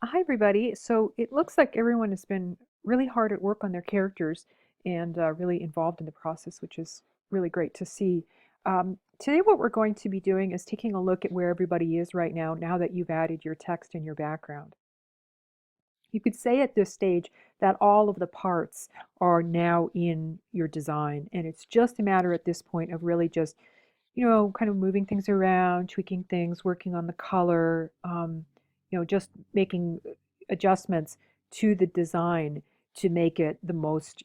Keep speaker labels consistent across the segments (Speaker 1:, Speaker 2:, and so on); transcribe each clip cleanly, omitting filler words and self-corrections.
Speaker 1: Hi, everybody. So it looks like everyone has been really hard at work on their characters and really involved in the process, which is really great to see. Today, what we're going to be doing is taking a look at where everybody is right now that you've added your text and your background. You could say at this stage that all of the parts are now in your design, and it's just a matter at this point of really just, kind of moving things around, tweaking things, working on the color, just making adjustments to the design to make it the most,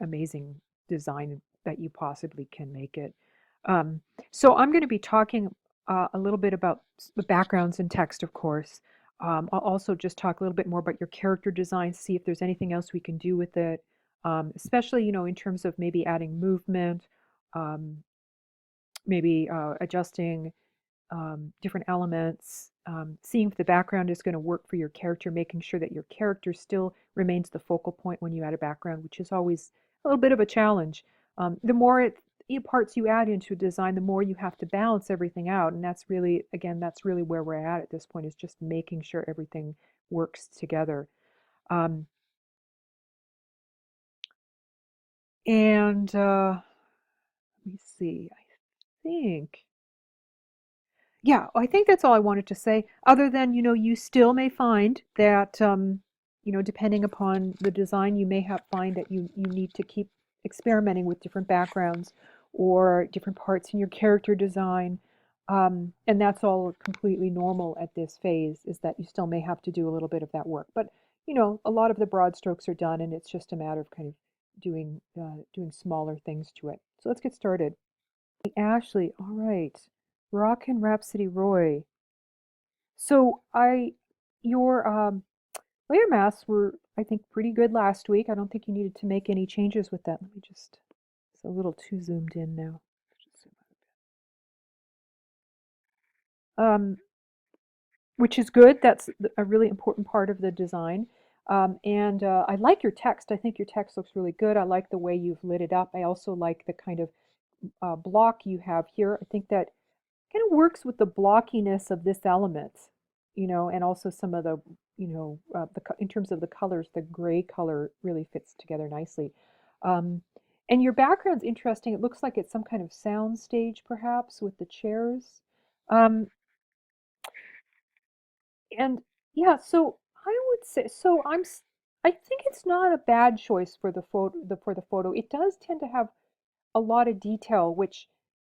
Speaker 1: amazing design that you possibly can make it. Um, so I'm going to be talking a little bit about the backgrounds and text, of course. I'll also just talk a little bit more about your character design, see if there's anything else we can do with it, especially, in terms of maybe adding movement, um, maybe adjusting different elements, seeing if the background is going to work for your character, making sure that your character still remains the focal point when you add a background, which is always a little bit of a challenge. The more parts you add into a design, the more you have to balance everything out, and that's really, again, that's really where we're at this point, is just making sure everything works together. Um, and let me see, I think. Yeah, I think that's all I wanted to say. Other than, you still may find that, depending upon the design, you may have find that you need to keep experimenting with different backgrounds or different parts in your character design. And that's all completely normal at this phase, is that you still may have to do a little bit of that work. But, a lot of the broad strokes are done, and it's just a matter of kind of doing smaller things to it. So let's get started. Ashley, all right. Rock and Rhapsody Roy. So your layer masks were, I think, pretty good last week. I don't think you needed to make any changes with that. Let me just, it's a little too zoomed in now. Just zoom out a bit. Which is good. That's a really important part of the design. And I like your text. I think your text looks really good. I like the way you've lit it up. I also like the kind of block you have here. I think that kind of works with the blockiness of this element, and also some of the, in terms of the colors, the gray color really fits together nicely. Um, and your background's interesting. It looks like it's some kind of sound stage, perhaps, with the chairs. Um, and yeah, so I would say, I think it's not a bad choice for the photo. For the photo, it does tend to have a lot of detail, which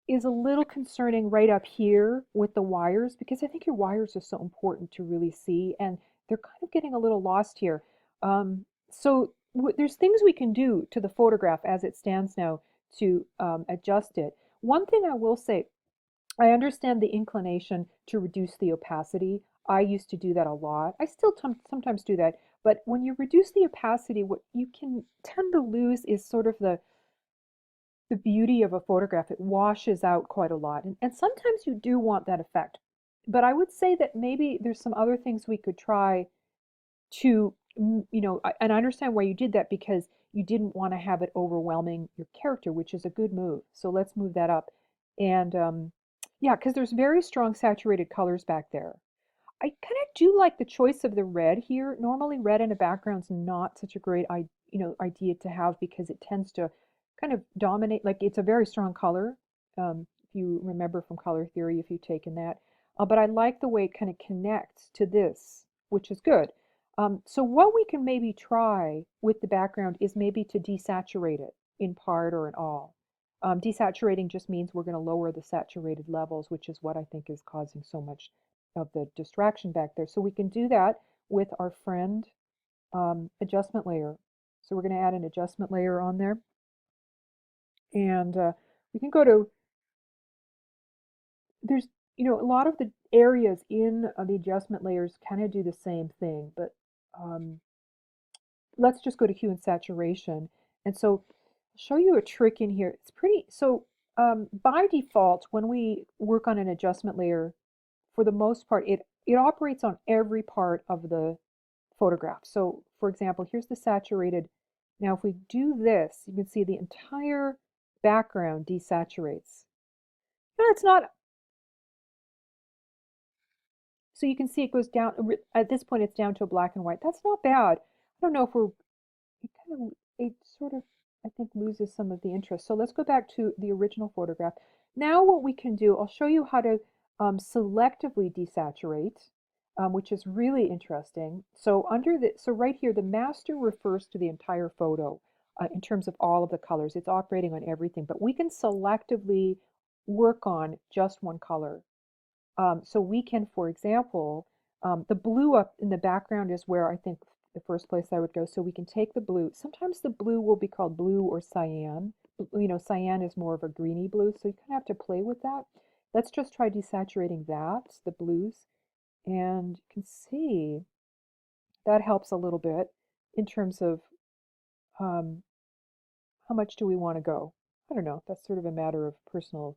Speaker 1: is a little concerning right up here with the wires, because I think your wires are so important to really see, and they're kind of getting a little lost here. There's things we can do to the photograph as it stands now to adjust it. One thing I will say, I understand the inclination to reduce the opacity. I used to do that a lot. I still sometimes do that, but when you reduce the opacity, what you can tend to lose is sort of the beauty of a photograph. It washes out quite a lot. And sometimes you do want that effect. But I would say that maybe there's some other things we could try to, and I understand why you did that, because you didn't want to have it overwhelming your character, which is a good move. So let's move that up. And yeah, because there's very strong saturated colors back there. I kind of do like the choice of the red here. Normally, red in a background's not such a great idea to have, because it tends to kind of dominate. Like, it's a very strong color. If you remember from color theory, if you've taken that. But I like the way it kind of connects to this, which is good. So what we can maybe try with the background is maybe to desaturate it in part or in all. Desaturating just means we're going to lower the saturated levels, which is what I think is causing so much of the distraction back there. So we can do that with our friend adjustment layer. So we're going to add an adjustment layer on there. And we can go to, there's, a lot of the areas in the adjustment layers kind of do the same thing, but um, let's just go to hue and saturation. And so I'll show you a trick in here. It's pretty, so by default, when we work on an adjustment layer, for the most part, it operates on every part of the photograph. So for example, here's the saturated. Now if we do this, you can see the entire background desaturates. No, it's not. So you can see it goes down, at this point it's down to a black and white. That's not bad. I don't know if we're, it kind of, it sort of, I think, loses some of the interest. So let's go back to the original photograph. Now what we can do, I'll show you how to selectively desaturate, which is really interesting. So so right here, the master refers to the entire photo in terms of all of the colors. It's operating on everything, but we can selectively work on just one color. So we can, for example, the blue up in the background is where I think the first place I would go. So we can take the blue. Sometimes the blue will be called blue or cyan. You know, cyan is more of a greeny blue, so you kind of have to play with that. Let's just try desaturating that, the blues, and you can see that helps a little bit in terms of um, how much do we want to go. I don't know. That's sort of a matter of personal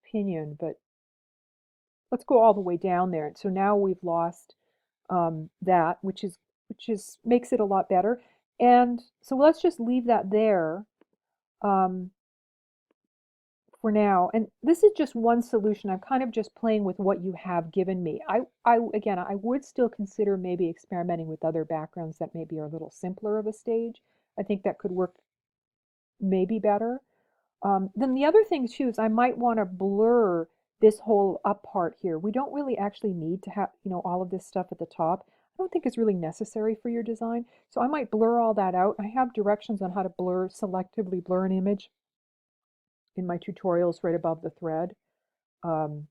Speaker 1: opinion, but let's go all the way down there. So now we've lost that, which is makes it a lot better. And so let's just leave that there um, for now. And this is just one solution. I'm kind of just playing with what you have given me. Again, I would still consider maybe experimenting with other backgrounds that maybe are a little simpler of a stage. I think that could work maybe better. Then the other thing too is I might want to blur this whole up part here. We don't really actually need to have, all of this stuff at the top. I don't think it's really necessary for your design. So I might blur all that out. I have directions on how to selectively blur an image in my tutorials right above the thread. Um,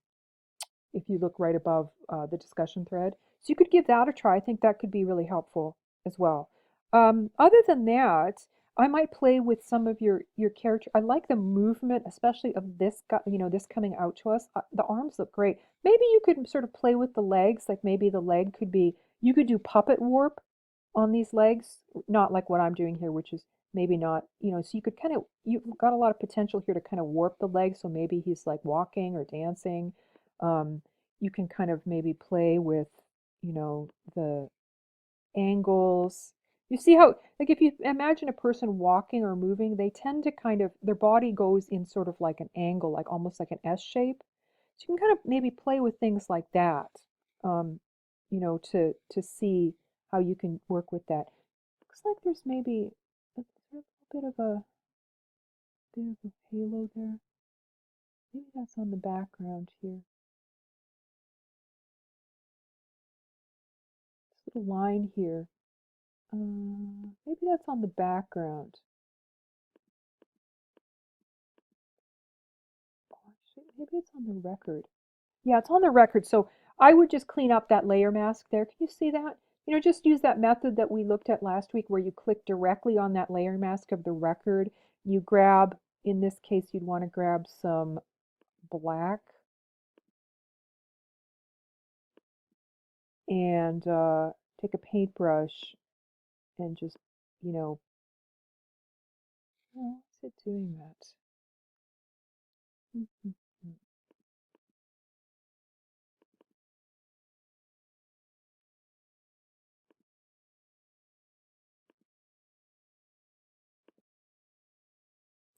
Speaker 1: if you look right above the discussion thread. So you could give that a try. I think that could be really helpful as well. Other than that, I might play with some of your character. I like the movement, especially of this guy, this coming out to us. The arms look great. Maybe you could sort of play with the legs, like maybe the leg could be, you could do puppet warp on these legs, not like what I'm doing here, which is maybe not, so you could kind of, you've got a lot of potential here to kind of warp the legs, so maybe he's like walking or dancing. Um, you can kind of maybe play with, the angles. You see how, like if you imagine a person walking or moving, they tend to kind of, their body goes in sort of like an angle, like almost like an S shape. So you can kind of maybe play with things like that, um, to see how you can work with that. Looks like there's maybe a bit of a halo there. Maybe that's on the background here. This little line here. Maybe that's on the background. Oh, actually, maybe it's on the record. Yeah, it's on the record. So I would just clean up that layer mask there. Can you see that? Just use that method that we looked at last week where you click directly on that layer mask of the record. You grab, in this case, you'd want to grab some black and take a paintbrush and just, oh, is it doing that? Mhm.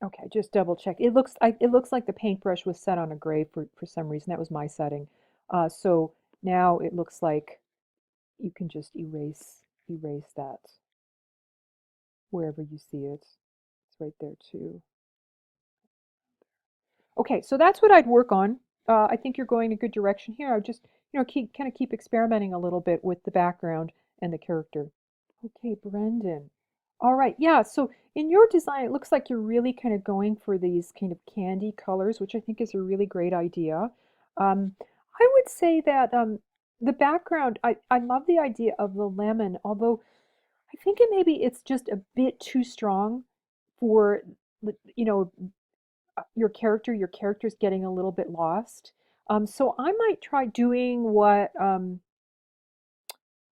Speaker 1: Okay, just double check. It looks like the paintbrush was set on a gray for some reason. That was my setting. So now it looks like you can just erase that wherever you see it. It's right there too. Okay, so that's what I'd work on. I think you're going a good direction here. I would just, keep experimenting a little bit with the background and the character. Okay, Brendan. All right, yeah, so in your design, it looks like you're really kind of going for these kind of candy colors, which I think is a really great idea. I would say that the background, I love the idea of the lemon, although I think it's just a bit too strong for, you know, your character's getting a little bit lost. So I might try doing what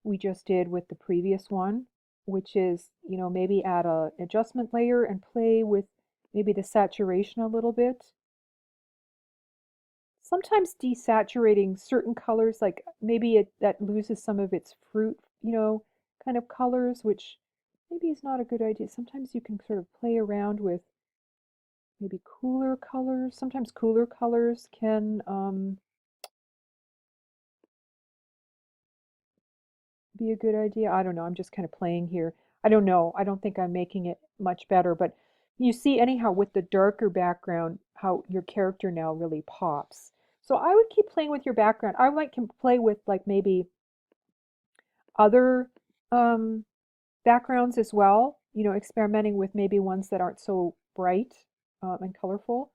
Speaker 1: we just did with the previous one, which is, maybe add a adjustment layer and play with maybe the saturation a little bit. Sometimes desaturating certain colors, like maybe that loses some of its fruit, kind of colors, which maybe is not a good idea. Sometimes you can sort of play around with maybe cooler colors. Sometimes cooler colors can be a good idea? I don't know. I'm just kind of playing here. I don't know. I don't think I'm making it much better, but you see anyhow with the darker background how your character now really pops. So I would keep playing with your background. I might can play with like maybe other um, backgrounds as well, you know, experimenting with maybe ones that aren't so bright and colorful.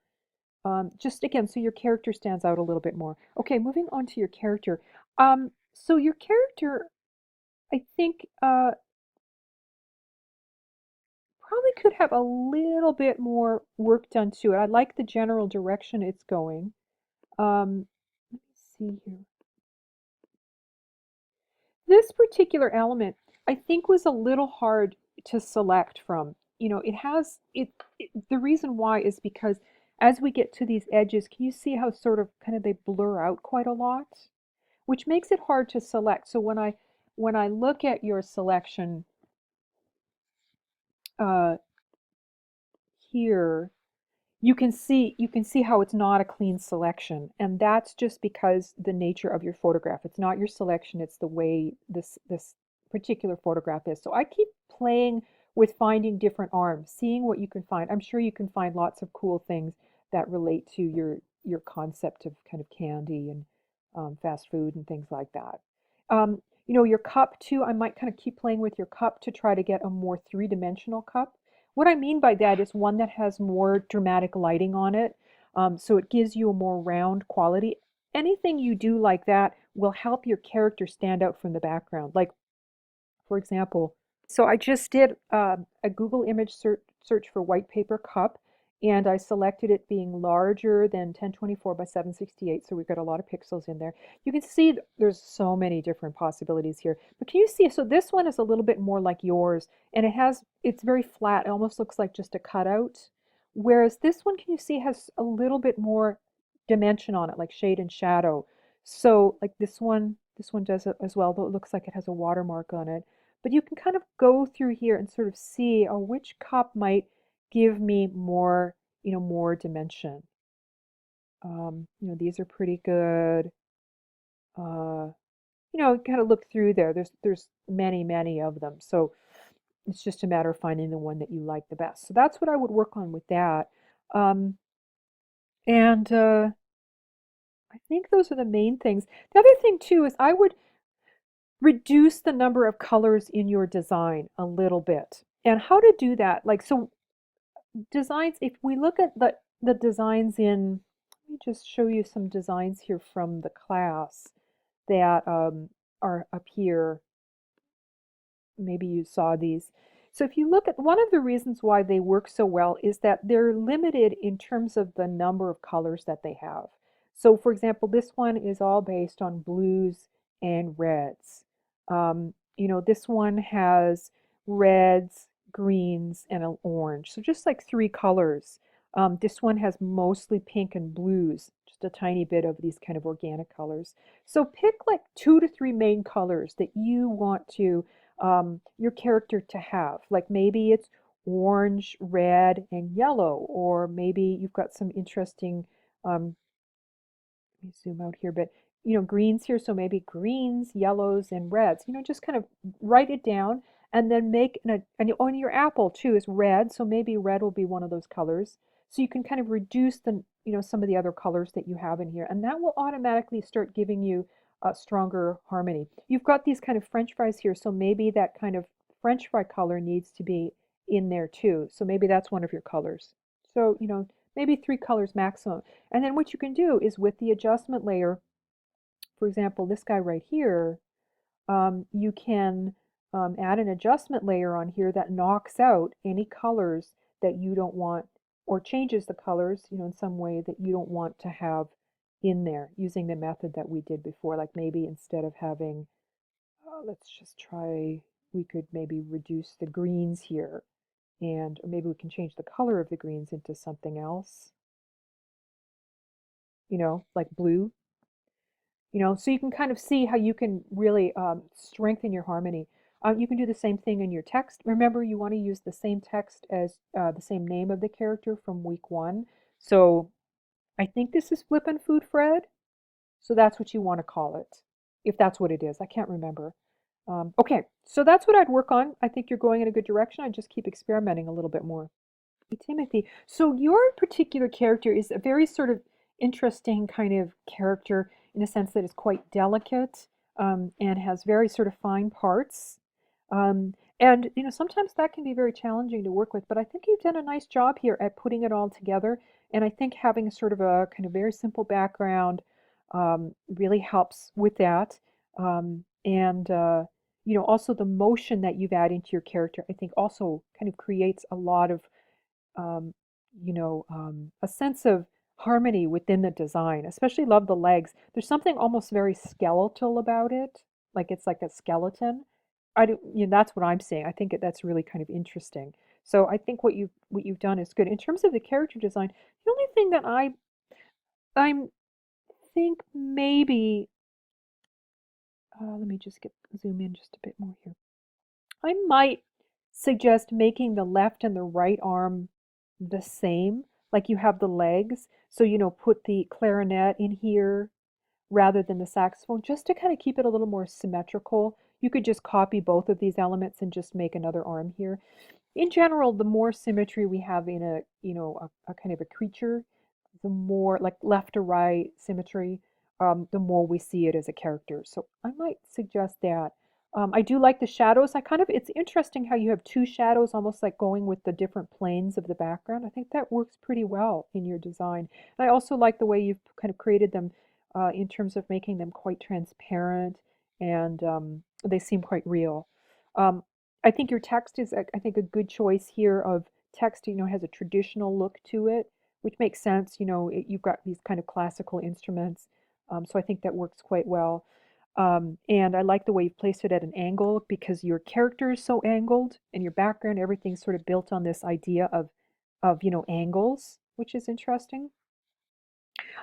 Speaker 1: Just again, so your character stands out a little bit more. Okay, moving on to your character. So your character, I think, probably could have a little bit more work done to it. I like the general direction it's going. Let me see here. This particular element, I think, was a little hard to select from. You know, the reason why is because as we get to these edges, can you see how sort of kind of they blur out quite a lot? Which makes it hard to select. So when I look at your selection uh, here, you can see how it's not a clean selection, and that's just because the nature of your photograph. It's not your selection, it's the way this particular photograph is. So I keep playing with finding different arms, seeing what you can find. I'm sure you can find lots of cool things that relate to your concept of kind of candy and fast food and things like that. You know, your cup too, I might kind of keep playing with your cup to try to get a more three-dimensional cup. What I mean by that is one that has more dramatic lighting on it, so it gives you a more round quality. Anything you do like that will help your character stand out from the background. Like, for example, so I just did a Google image search for white paper cup, and I selected it being larger than 1024 by 768, so we've got a lot of pixels in there. You can see there's so many different possibilities here. But can you see, so this one is a little bit more like yours, and it's very flat. It almost looks like just a cutout. Whereas this one, can you see, has a little bit more dimension on it, like shade and shadow. So like this one does it as well, though it looks like it has a watermark on it. But you can kind of go through here and sort of see, oh, which cup might give me more, you know, more dimension. You know, these are pretty good. Uh, you know, kind of look through there. There's many, many of them. So it's just a matter of finding the one that you like the best. So that's what I would work on with that. Um, and I think those are the main things. The other thing too is I would reduce the number of colors in your design a little bit. And how to do that? Like, so designs, if we look at the designs in, let me just show you some designs here from the class that are up here. Maybe you saw these. So if you look at one of the reasons why they work so well is that they're limited in terms of the number of colors that they have. So for example, this one is all based on blues and reds. You know, this one has reds, greens, and an orange. So just like three colors. This one has mostly pink and blues, just a tiny bit of these kind of organic colors. So pick like 2 to 3 main colors that you want to your character to have. Like maybe it's orange, red, and yellow, or maybe you've got some interesting, let me zoom out here, but you know, greens here, so maybe greens, yellows, and reds. You know, just kind of write it down and then make and on your apple too is red, so maybe red will be one of those colors. So you can kind of reduce the, you know, some of the other colors that you have in here, and that will automatically start giving you a stronger harmony. You've got these kind of French fries here, so maybe that kind of French fry color needs to be in there too. So maybe that's one of your colors. So, you know, maybe 3 colors maximum. And then what you can do is with the adjustment layer, for example, this guy right here, you can add an adjustment layer on here that knocks out any colors that you don't want or changes the colors, you know, in some way that you don't want to have in there using the method that we did before. Like maybe instead of having, let's just try, we could maybe reduce the greens here and or maybe we can change the color of the greens into something else, you know, like blue. You know, so you can kind of see how you can really strengthen your harmony. You can do the same thing in your text. Remember, you want to use the same text as the same name of the character from week 1. So I think this is Flippin' Food Fred. So that's what you want to call it, if that's what it is. I can't remember. Okay, so that's what I'd work on. I think you're going in a good direction. I just keep experimenting a little bit more. Hey, Timothy, so your particular character is a very sort of interesting kind of character in a sense that is quite delicate and has very sort of fine parts. And you know, sometimes that can be very challenging to work with, but I think you've done a nice job here at putting it all together. And I think having sort of a kind of very simple background really helps with that. And you know, also the motion that you've added into your character, I think also kind of creates a lot of um, a sense of harmony within the design. Especially love the legs. There's something almost very skeletal about it, like it's like a skeleton. I do, you know, that's what I'm saying. I think that's really kind of interesting. So I think what you've done is good. In terms of the character design, the only thing that I think maybe let me just get zoom in just a bit more here. I might suggest making the left and the right arm the same, like you have the legs. So, you know, put the clarinet in here rather than the saxophone, just to kind of keep it a little more symmetrical. You could just copy both of these elements and just make another arm here. In general, the more symmetry we have in a kind of a creature, the more like left to right symmetry, the more we see it as a character. So I might suggest that. I do like the shadows. It's interesting how you have two shadows almost like going with the different planes of the background. I think that works pretty well in your design. And I also like the way you've kind of created them in terms of making them quite transparent and they seem quite real. Um, I think your text is, I think, a good choice here of text, you know, has a traditional look to it, which makes sense. You know, you've got these kind of classical instruments. So I think that works quite well. And I like the way you've placed it at an angle because your character is so angled and your background, everything's sort of built on this idea of, you know, angles, which is interesting.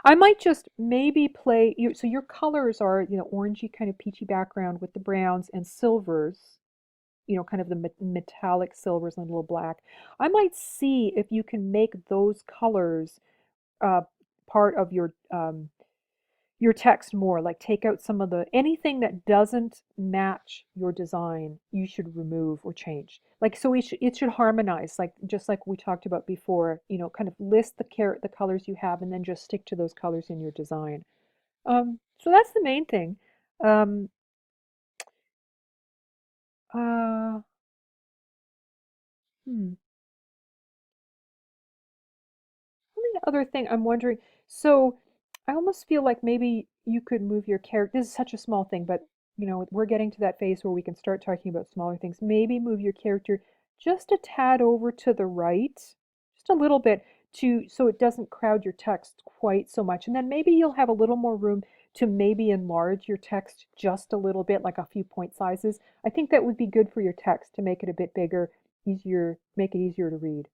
Speaker 1: I might just maybe play you. So your colors are, you know, orangey kind of peachy background with the browns and silvers, you know, kind of the metallic silvers and a little black. I might see if you can make those colors uh, part of your text more. Like take out some of the anything that doesn't match your design, you should remove or change. Like so, it should harmonize. Like just like we talked about before. You know, kind of list the colors you have, and then just stick to those colors in your design. So that's the main thing. Um, uh, hmm. Only other thing I'm wondering, so I almost feel like maybe you could move your character. This is such a small thing, but you know, we're getting to that phase where we can start talking about smaller things. Maybe move your character just a tad over to the right, just a little bit to so it doesn't crowd your text quite so much. And then maybe you'll have a little more room to maybe enlarge your text just a little bit, like a few point sizes. I think that would be good for your text to make it a bit bigger, easier, make it easier to read.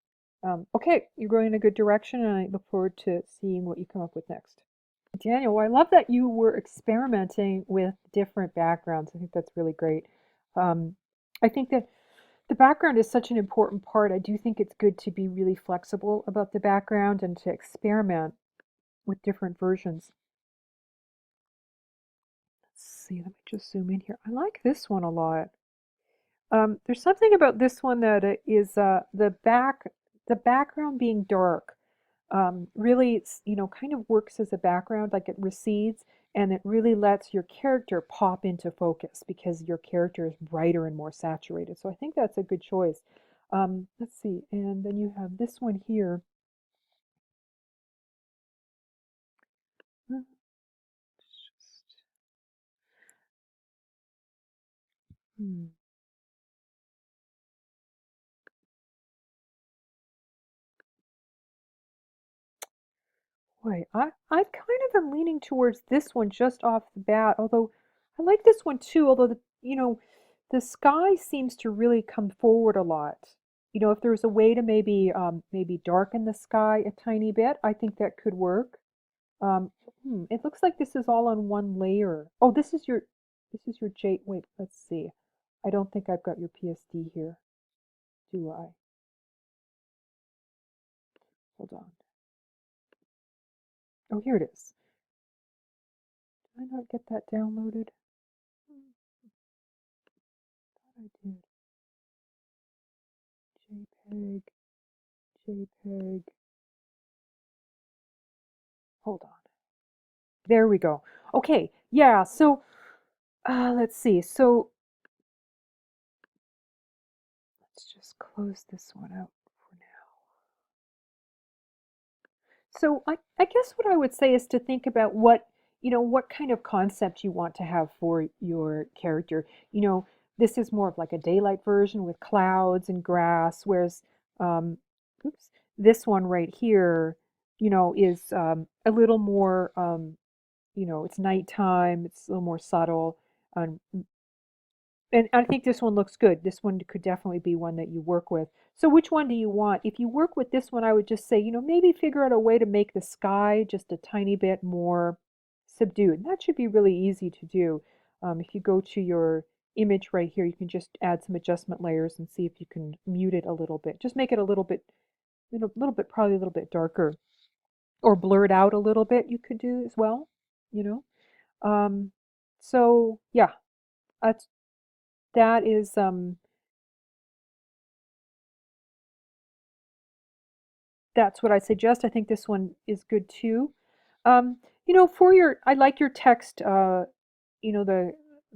Speaker 1: Okay, you're going in a good direction, and I look forward to seeing what you come up with next. Daniel, well, I love that you were experimenting with different backgrounds. I think that's really great. Um, I think that the background is such an important part. I do think it's good to be really flexible about the background and to experiment with different versions. Let's see, let me just zoom in here. I like this one a lot. There's something about this one that is the background being dark really, you know, kind of works as a background, like it recedes, and it really lets your character pop into focus because your character is brighter and more saturated. So I think that's a good choice. Let's see, and then you have this one here. Uh, Hmm. Boy, I kind of am leaning towards this one just off the bat, although I like this one too, although you know, the sky seems to really come forward a lot. You know, if there's a way to maybe darken the sky a tiny bit, I think that could work. It looks like this is all on one layer. Oh, this is your J. Wait, let's see. I don't think I've got your PSD here, do I? Hold on. Oh, here it is. Did I not get that downloaded? I did. JPEG, JPEG. Hold on. There we go. Okay, yeah, so let's see. So let's just close this one out for now. So I guess what I would say is to think about what kind of concept you want to have for your character. This is more of like a daylight version with clouds and grass, whereas, um, oops, this one right here, is a little more, it's nighttime, it's a little more subtle. Um, and I think this one looks good. This one could definitely be one that you work with. So which one do you want? If you work with this one, I would just say, maybe figure out a way to make the sky just a tiny bit more subdued. And that should be really easy to do. If you go to your image right here, you can just add some adjustment layers and see if you can mute it a little bit. Just make it a little bit, probably a little bit darker, or blur it out a little bit. You could do as well. You know. So yeah, that's that is that's what I suggest. I think this one is good too. I like your text.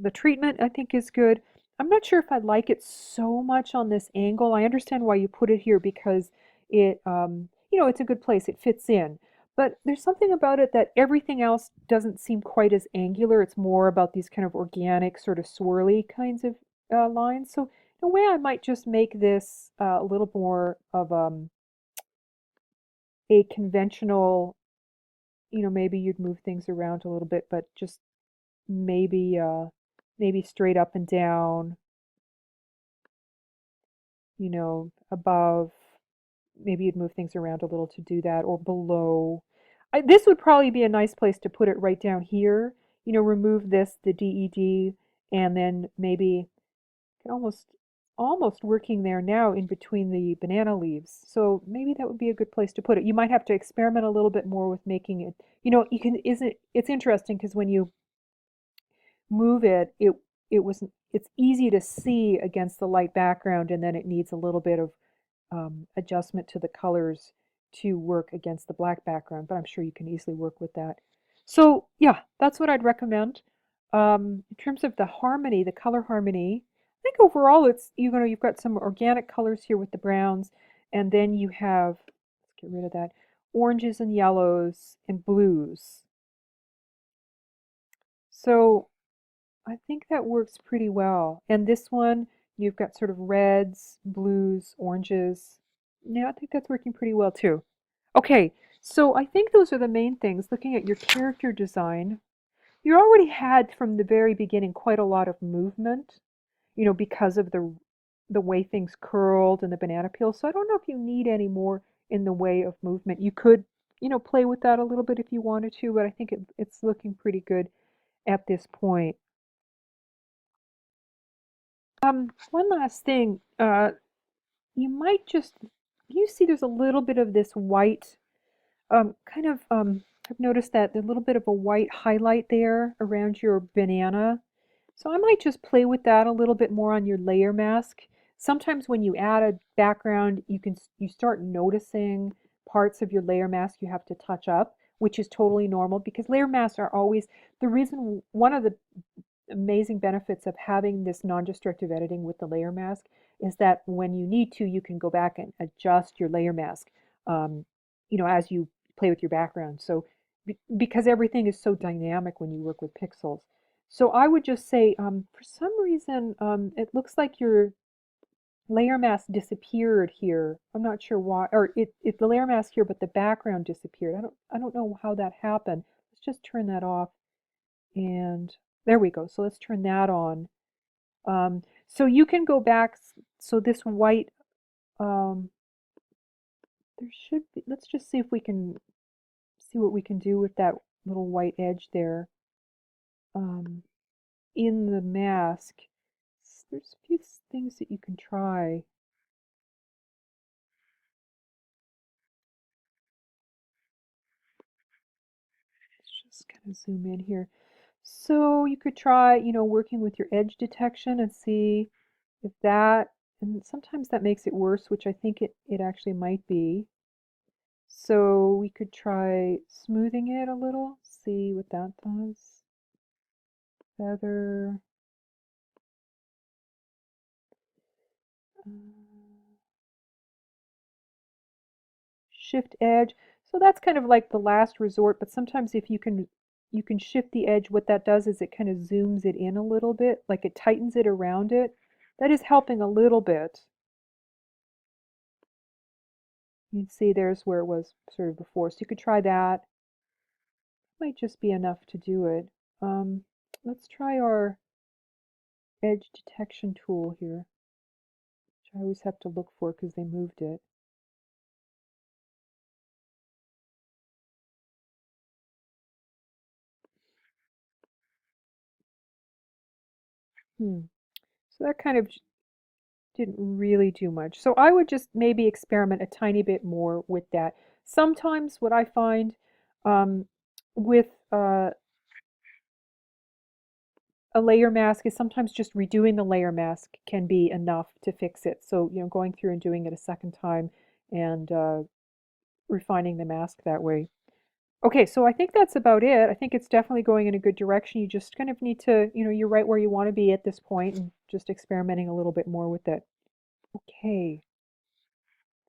Speaker 1: The treatment I think is good. I'm not sure if I like it so much on this angle. I understand why you put it here because it's a good place. It fits in. But there's something about it that everything else doesn't seem quite as angular. It's more about these kind of organic, sort of swirly kinds of lines. So in a way, I might just make this a little more of a conventional, maybe you'd move things around a little bit, but just maybe straight up and down, above. Maybe you'd move things around a little to do that, or below. This would probably be a nice place to put it right down here. Remove this, the DED, and then maybe can almost working there now in between the banana leaves. So maybe that would be a good place to put it. You might have to experiment a little bit more with making it. You can isn't it's interesting because when you move it's easy to see against the light background, and then it needs a little bit of adjustment to the colors to work against the black background, but I'm sure you can easily work with that. So yeah, that's what I'd recommend. In terms of the harmony, the color harmony, I think overall you've got some organic colors here with the browns, and then you have, let's get rid of that, oranges and yellows and blues. So I think that works pretty well. And this one, you've got sort of reds, blues, oranges. Yeah, I think that's working pretty well too. Okay, so I think those are the main things. Looking at your character design, you already had from the very beginning quite a lot of movement, because of the way things curled and the banana peel. So I don't know if you need any more in the way of movement. You could, play with that a little bit if you wanted to, but I think it's looking pretty good at this point. One last thing, you might just, you see there's a little bit of this white, kind of, I've noticed that there's a little bit of a white highlight there around your banana. So I might just play with that a little bit more on your layer mask. Sometimes when you add a background, you start noticing parts of your layer mask you have to touch up, which is totally normal because layer masks are always the reason. One of the amazing benefits of having this non-destructive editing with the layer mask is that when you need to, you can go back and adjust your layer mask, um, as you play with your background. So because everything is so dynamic when you work with pixels. So I would just say, for some reason, it looks like your layer mask disappeared here. I'm not sure why, or it the layer mask here, but the background disappeared. I don't know how that happened. Let's just turn that off. And there we go. So let's turn that on. So you can go back. So this white, um, there should be, let's just see if we can see what we can do with that little white edge there, um, in the mask. There's a few things that you can try. Let's just kind of zoom in here. So you could try, working with your edge detection and see. If that, and sometimes that makes it worse, which I think it actually might be. So we could try smoothing it a little, see what that does. Feather. Uh, Shift edge. So that's kind of like the last resort, but sometimes if you can shift the edge, what that does is it kind of zooms it in a little bit, like it tightens it around it. That is helping a little bit. You can see there's where it was sort of before. So you could try that. Might just be enough to do it. Um, let's try our edge detection tool here, which I always have to look for because they moved it. Hmm. So that kind of didn't really do much. So I would just maybe experiment a tiny bit more with that. Sometimes what I find um, with a layer mask is sometimes just redoing the layer mask can be enough to fix it. So, you know, going through and doing it a second time and refining the mask that way. Okay, so I think that's about it. I think it's definitely going in a good direction. You just kind of need to, you know, you're right where you want to be at this point and just experimenting a little bit more with it. Okay,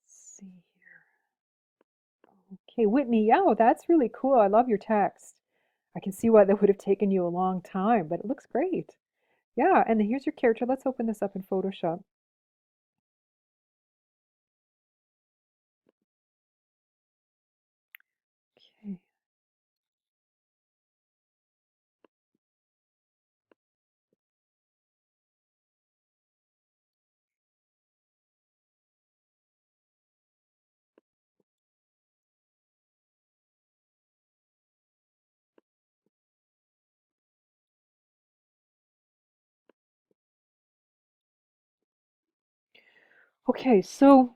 Speaker 1: let's see here. Okay, Whitney, yeah, that's really cool. I love your text. I can see why that would have taken you a long time, but it looks great. Yeah, and then here's your character. Let's open this up in Photoshop. Okay. Okay, so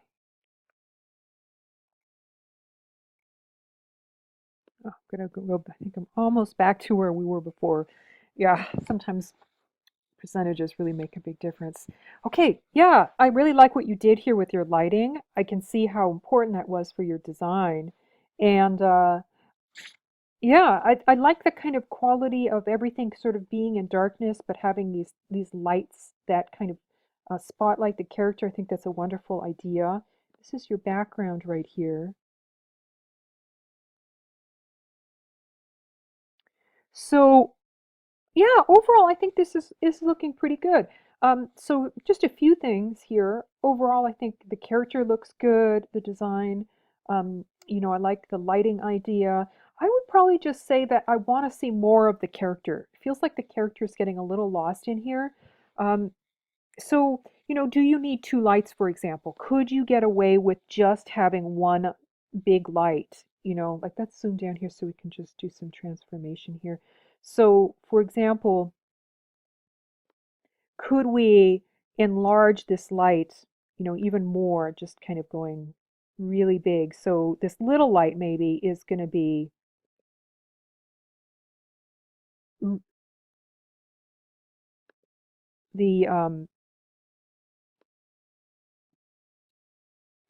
Speaker 1: I'm gonna go. I think I'm almost back to where we were before. Yeah, sometimes percentages really make a big difference. Okay, yeah, I really like what you did here with your lighting. I can see how important that was for your design. And yeah, I like the kind of quality of everything sort of being in darkness, but having these lights that kind of spotlight the character. I think that's a wonderful idea. This is your background right here. So yeah, overall, I think this is looking pretty good. So just a few things here. Overall, I think the character looks good, the design. You know, I like the lighting idea. I would probably just say that I want to see more of the character. It feels like the character is getting a little lost in here. Um, so, you know, do you need two lights, for example? Could you get away with just having one big light? You know, like let's zoom down here so we can just do some transformation here. So, for example, could we enlarge this light, you know, even more, just kind of going really big? So this little light maybe is going to be mm, the,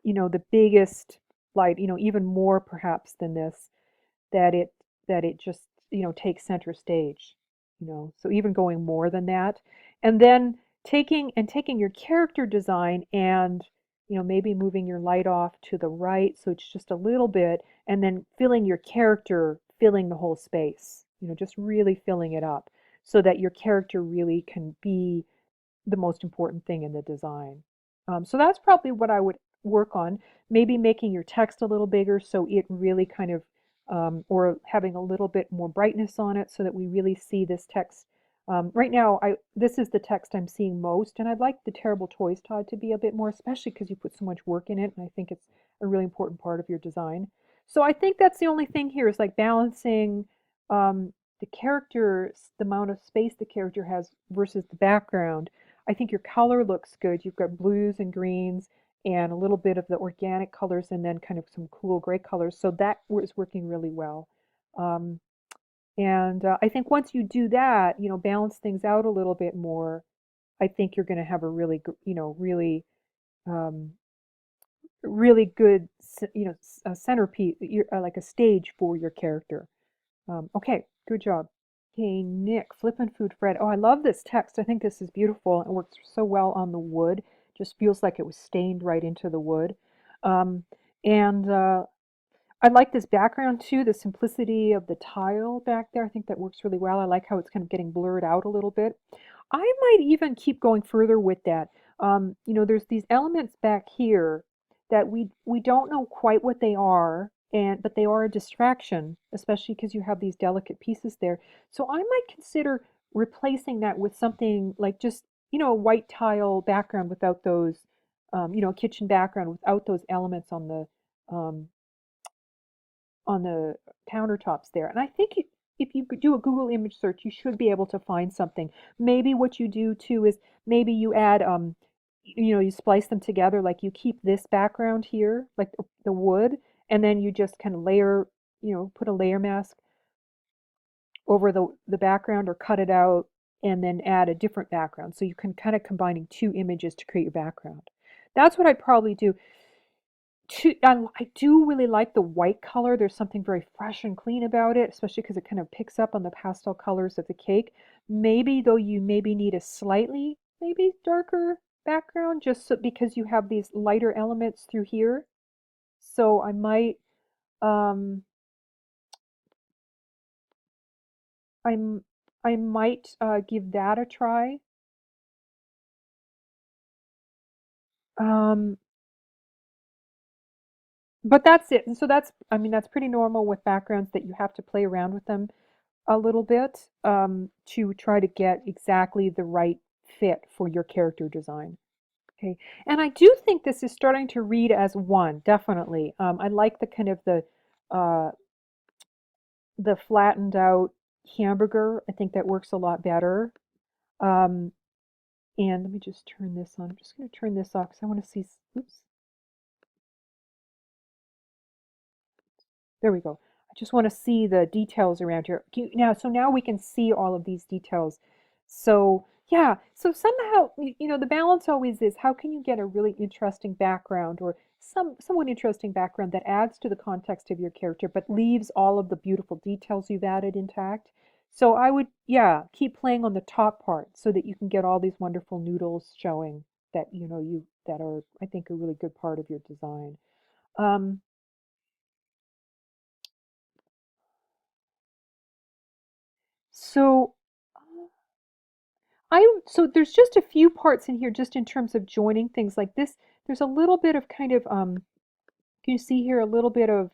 Speaker 1: you know, the biggest light, you know, even more perhaps than this, that it that it just, you know, takes center stage, you know. So even going more than that. And then taking your character design and, you know, maybe moving your light off to the right so it's just a little bit, and then filling your character, filling the whole space, you know, just really filling it up so that your character really can be the most important thing in the design. So that's probably what I would work on. Maybe making your text a little bigger so it really kind of, or having a little bit more brightness on it so that we really see this text. Right now, this is the text I'm seeing most, and I'd like the Terrible Toys Todd to be a bit more, especially because you put so much work in it, and I think it's a really important part of your design. So I think that's the only thing here is like balancing the characters, the amount of space the character has versus the background. I think your color looks good. You've got blues and greens and a little bit of the organic colors and then kind of some cool gray colors. So that is working really well. Um, and I think once you do that, you know, balance things out a little bit more, I think you're going to have a really, really, um, really good, a centerpiece, like a stage for your character. Okay, good job. Okay, Nick, Flippin' Food Fred. Oh, I love this text. I think this is beautiful. It works so well on the wood. Just feels like it was stained right into the wood. Um, and I like this background too, the simplicity of the tile back there. I think that works really well. I like how it's kind of getting blurred out a little bit. I might even keep going further with that. There's these elements back here that we don't know quite what they are, and but they are a distraction, especially because you have these delicate pieces there. So I might consider replacing that with something like just, a white tile background without those, a kitchen background without those elements um, on the countertops there. And I think if you could do a Google image search, you should be able to find something. Maybe what you do too is maybe you add, you splice them together, like you keep this background here, like the wood, and then you just kind of layer, put a layer mask over the background or cut it out and then add a different background. So you can kind of combining two images to create your background. That's what I'd probably do. I do really like the white color. There's something very fresh and clean about it, especially because it kind of picks up on the pastel colors of the cake. Maybe though you maybe need a slightly maybe darker background just so, because you have these lighter elements through here. So um I'm I might give that a try. Um but that's it. And so I mean that's pretty normal with backgrounds that you have to play around with them a little bit to try to get exactly the right fit for your character design. Okay, and I do think this is starting to read as one, definitely. I like the kind of uh, the flattened out hamburger. I think that works a lot better. Um, and let me just turn this on. I'm just going to turn this off because I want to see. Oops, there we go. I just want to see the details around here. Now, so now we can see all of these details. So yeah, so somehow, the balance always is how can you get a really interesting background or somewhat interesting background that adds to the context of your character, but leaves all of the beautiful details you've added intact. So I would, yeah, keep playing on the top part so that you can get all these wonderful noodles showing that, that are, I think, a really good part of your design. Um, so so there's just a few parts in here just in terms of joining things like this. There's a little bit of kind of can you see here a little bit of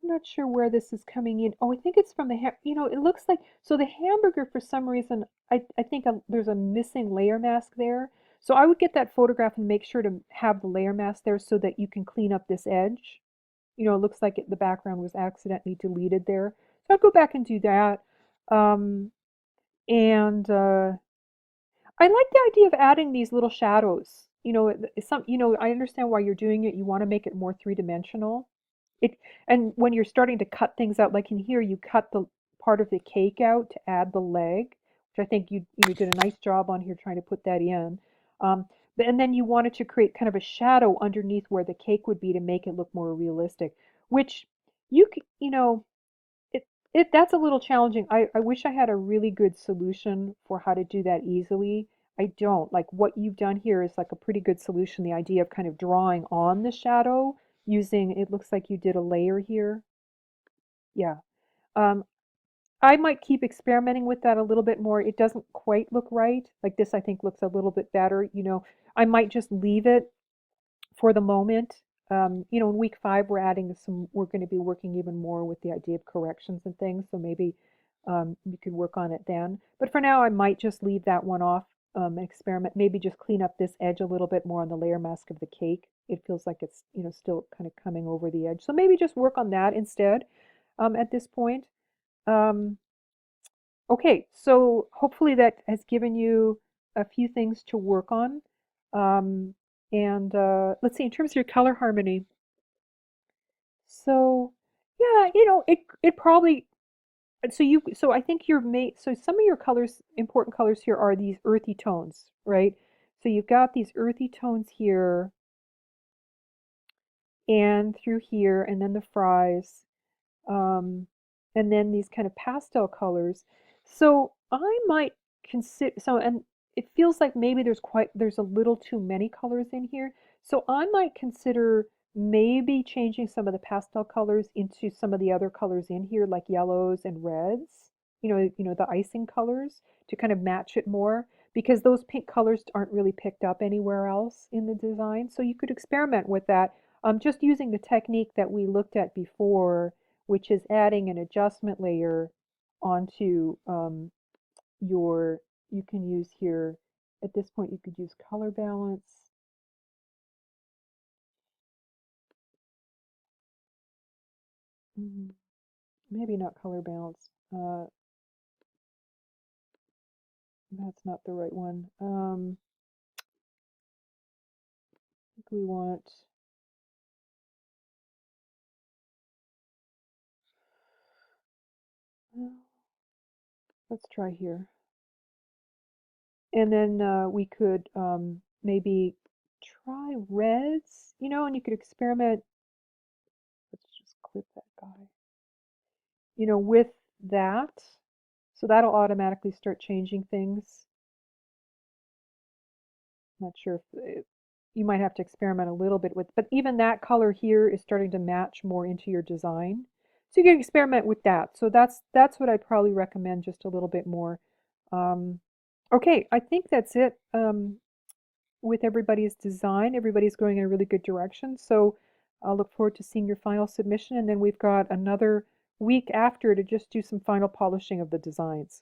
Speaker 1: I'm not sure where this is coming in. Oh, I think it's from the it looks like so the hamburger for some reason I think there's a missing layer mask there. So I would get that photograph and make sure to have the layer mask there so that you can clean up this edge. It looks like the background was accidentally deleted there. So I'd go back and do that. Um, and I like the idea of adding these little shadows. I understand why you're doing it. You want to make it more three-dimensional. It and when you're starting to cut things out, like in here, you cut the part of the cake out to add the leg, which I think you did a nice job on here trying to put that in. Um, and then you wanted to create kind of a shadow underneath where the cake would be to make it look more realistic, which you c- you know that's a little challenging. I wish I had a really good solution for how to do that easily. I don't. Like what you've done here is like a pretty good solution. The idea of kind of drawing on the shadow using, it looks like you did a layer here. Yeah. Um, I might keep experimenting with that a little bit more. It doesn't quite look right. Like this, I think looks a little bit better. I might just leave it for the moment. In week 5, we're going to be working even more with the idea of corrections and things. So maybe you could work on it then. But for now, I might just leave that one off and experiment. Maybe just clean up this edge a little bit more on the layer mask of the cake. It feels like it's, still kind of coming over the edge. So maybe just work on that instead at this point. Um, okay, so hopefully that has given you a few things to work on. Um, and let's see, in terms of your color harmony, so yeah, it probably So I think so some of your colors, important colors here are these earthy tones, right? So you've got these earthy tones here and through here, and then the fries, um, and then these kind of pastel colors. So I might consider, and it feels like maybe there's a little too many colors in here. So I might consider maybe changing some of the pastel colors into some of the other colors in here, like yellows and reds, the icing colors to kind of match it more because those pink colors aren't really picked up anywhere else in the design. So you could experiment with that, just using the technique that we looked at before, which is adding an adjustment layer onto your, you can use here, at this point you could use color balance. Maybe not color balance. That's not the right one. I think we want, well, let's try here. And then we could maybe try reds, and you could experiment. Let's just clip that guy. With that. So that'll automatically start changing things. Not sure if you might have to experiment a little bit with, but even that color here is starting to match more into your design. So you can experiment with that. So that's what I'd probably recommend, just a little bit more. Um, okay, I think that's it with everybody's design. Everybody's going in a really good direction. So I'll look forward to seeing your final submission, and then we've got another week after to just do some final polishing of the designs.